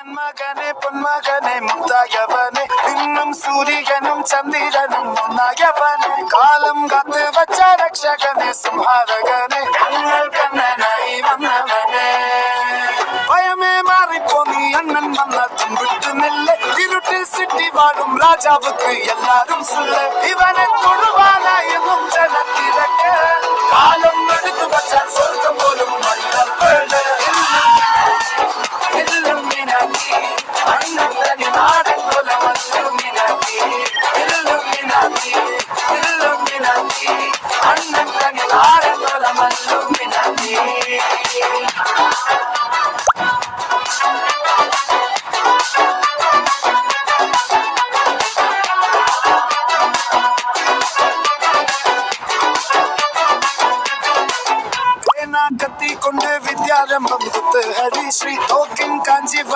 മകനെ പൊന്മകനെ മുത്തായവനെ ഇന്നും സൂര്യനും ചന്ദ്രനും ഒന്നായവനെ കാലം കാത്ത് വച്ച രക്ഷകനെ സംഹാരകനെ ഞങ്ങൾ കണ്ണനായി വന്നവനെ ഭയമേ മാറിപ്പോ നീ അണ്ണൻ വന്നാൽ തുമ്പിട്ടുന്നില്ല ഇരുട്ടിൽ സിറ്റി വാഴും രാജാവുക്ക് എല്ലാരും സുല്ല ഇവനെ തൊഴുവാനായെന്നും ജനത്തിരക്ക് കാലം എടുത്തു വച്ചാൽ സ്വർഗം പോലും മണ്ണ